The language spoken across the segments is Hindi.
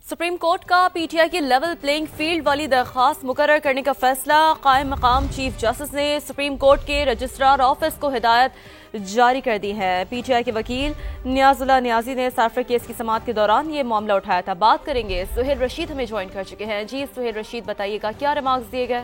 सुप्रीम कोर्ट का पीटीआई की लेवल प्लेइंग फील्ड वाली दरख्वास्त मुकर्रर करने का फैसला। कायम मकाम चीफ जस्टिस ने सुप्रीम कोर्ट के रजिस्ट्रार ऑफिस को हिदायत जारी कर दी है। पीटीआई के वकील नियाजुल्लाह नियाजी ने सार्फर केस की समाअत के दौरान ये मामला उठाया था। बात करेंगे, सुहेल रशीद हमें ज्वाइन कर चुके हैं। जी सुहेल रशीद, बताइएगा क्या रिमार्क्स दिए गए?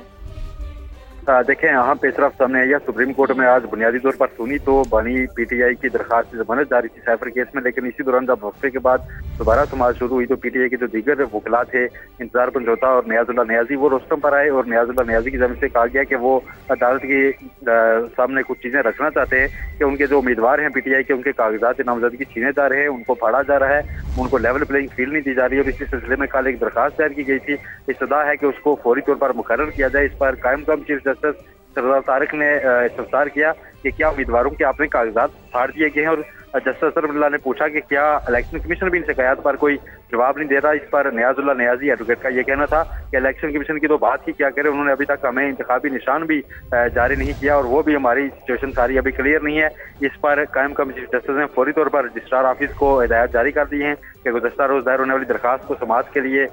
देखें, यहाँ पेशरफ सामने आई है। सुप्रीम कोर्ट में आज बुनियादी तौर पर सुनी तो बनी पीटीआई की दरखास्त जमानत जारी थी साइफर केस में, लेकिन इसी दौरान जब वक्फे के बाद दोबारा समाअत शुरू हुई तो पीटीआई के जो दीगर वकला थे, इंतजार पंजोता और नियाजुल्लाह नियाजी, वो रोस्टम पर आए और नियाजुल्लाह नियाजी की जानिब से कहा गया कि वो अदालत के सामने कुछ चीजें रखना चाहते हैं कि उनके जो उम्मीदवार हैं पीटीआई के, उनके कागजात नामजदगी छीने जा रहे हैं, उनको फाड़ा जा रहा है, उनको लेवल प्लेइंग फील्ड नहीं दी जा रही है। और इसी सिलसिले में कल एक दरखास्त दायर की गई थी। इस्तदा है कि उसको फौरी तौर पर मुकर्रर किया जाए। इस पर कायम मकाम चीफ जस्टिस सरदार तारिक ने इस्तफसार किया कि क्या उम्मीदवारों के आपने कागजात फाड़ दिए गए हैं, और जस्टिस असरमुल्लाह ने पूछा कि क्या इलेक्शन कमीशन भी इन शिकायत पर कोई जवाब नहीं दे रहा। इस पर नियाजुल्लाह नियाजी एडवोकेट का यह कहना था कि इलेक्शन कमीशन की तो बात ही क्या करे, उन्होंने अभी तक हमें इंतखाबी निशान भी जारी नहीं किया और वो भी हमारी सिचुएशन सारी अभी क्लियर नहीं है। इस पर कायम कम चीफ जस्टिस ने फौरी तौर पर रजिस्ट्रार ऑफिस को हिदायत जारी कर दी है कि गुज़श्ता रोज दायर होने वाली दरखास्त को समाअत के लिए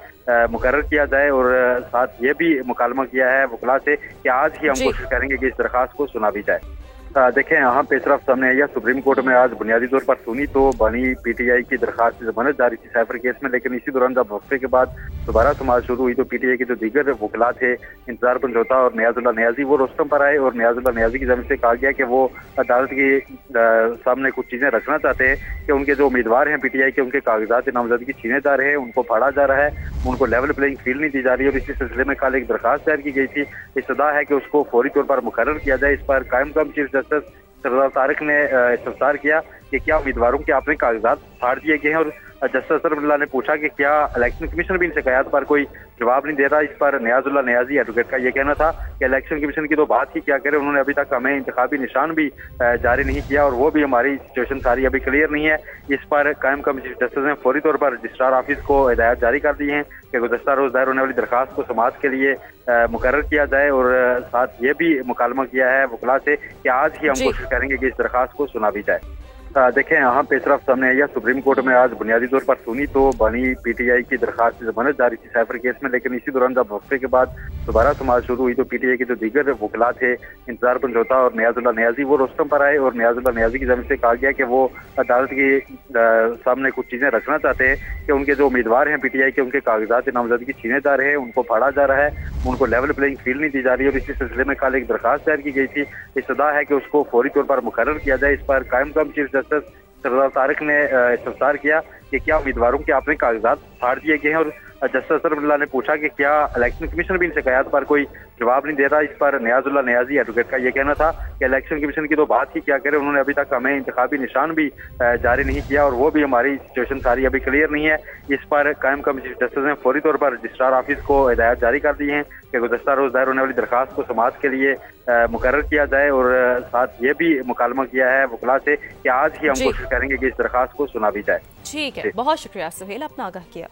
मुकर्रर किया जाए, और साथ ये भी मुकालमा किया है वकला से कि आज ही हम कोशिश करेंगे कि इस दरखास्त को सुना भी जाए। देखें, यहाँ पेशरफ सामने आई है। सुप्रीम कोर्ट में आज बुनियादी तौर पर सुनी तो बनी पीटीआई की दरखास्त जमानत जारी थी साइफर केस में, लेकिन इसी दौरान जब वक्फे के बाद दोबारा समाअत शुरू हुई तो पीटीआई के जो दीगर वकला थे, इंतजार पंजोता और नियाजुल्लाह नियाजी, वो रोस्टम पर आए और नियाजुल्लाह नियाजी की जानिब से कहा गया कि वो अदालत के सामने कुछ चीजें रखना चाहते हैं कि उनके जो उम्मीदवार हैं पीटीआई के, उनके कागजात नामजदगी छीने जा रहे हैं, उनको फाड़ा जा रहा है, उनको लेवल प्लेइंग फील्ड नहीं दी जा रही है। और इसी सिलसिले में कल एक दरखास्त दायर की गई थी। इस्तदा है कि उसको फौरी तौर पर मुकर्रर किया जाए। इस पर कायम मकाम चीफ जस्टिस सरदार तारिक ने इस्तफसार किया कि क्या उम्मीदवारों के आपने कागजात फाड़ दिए गए हैं, और जस्टिस असरमुल्लाह ने पूछा कि क्या इलेक्शन कमीशन भी इन शिकायत पर कोई जवाब नहीं दे रहा। इस पर नियाजुल्लाह नियाजी एडवोकेट का यह कहना था कि इलेक्शन कमीशन की तो बात ही क्या करे, उन्होंने अभी तक हमें इंतखाबी निशान भी जारी नहीं किया और वो भी हमारी सिचुएशन सारी अभी क्लियर नहीं है। इस पर कायम कम चीफ जस्टिस ने फौरी तौर पर रजिस्ट्रार ऑफिस को हिदायत जारी कर दी है कि गुज़श्ता रोज दायर होने वाली दरखास्त को समाअत के लिए मुकर्रर किया जाए, और साथ ये भी मुकालमा किया है वकला से कि आज ही हम कोशिश करेंगे कि इस दरखास्त को सुना भी जाए। देखें, यहाँ पेशरफ सामने आई है। सुप्रीम कोर्ट में आज बुनियादी तौर पर सुनी तो बनी पीटीआई की दरखास्त जमानत जारी थी साइफर केस में, लेकिन इसी दौरान जब वक्फे के बाद दोबारा समाअत शुरू हुई तो पीटीआई के जो दीगर वकला थे, इंतजार पंजोता और नियाजुल्लाह नियाजी, वो रोस्टम पर आए और नियाजुल्लाह नियाजी की जानिब से कहा गया कि वो अदालत के सामने कुछ चीजें रखना चाहते हैं कि उनके जो उम्मीदवार हैं पीटीआई के, उनके कागजात नामजदगी छीने जा रहे हैं, उनको फाड़ा जा रहा है, उनको लेवल प्लेइंग फील्ड नहीं दी जा रही है। और इसी सिलसिले में कल एक दरखास्त दायर की गई थी। इस्तदा है कि उसको फौरी तौर पर मुकर्रर किया जाए। इस पर कायम मकाम चीफ जस्टिस सरदार तारिक ने इस्तफसार किया कि क्या उम्मीदवारों के आपने कागजात फाड़ दिए गए हैं, और जस्टिस असरमुल्लाह ने पूछा कि क्या इलेक्शन कमीशन भी इन शिकायत पर कोई जवाब नहीं दे रहा। इस पर नियाजुल्लाह नियाजी एडवोकेट का यह कहना था कि इलेक्शन कमीशन की तो बात ही क्या करे, उन्होंने अभी तक हमें इंतखाबी निशान भी जारी नहीं किया और वो भी हमारी सिचुएशन सारी अभी क्लियर नहीं है। इस पर कायम कम चीफ जस्टिस ने फौरी तौर पर रजिस्ट्रार ऑफिस को हिदायत जारी कर दी है कि गुज़श्ता रोज दायर होने वाली दरखास्त को समाअत के लिए मुकर्रर किया जाए, और साथ ये भी मुकालमा किया है वकला से कि आज ही हम कोशिश करेंगे कि इस दरखास्त को सुना भी जाए। ठीक है, बहुत शुक्रिया सुहेल, अपना आगाह किया।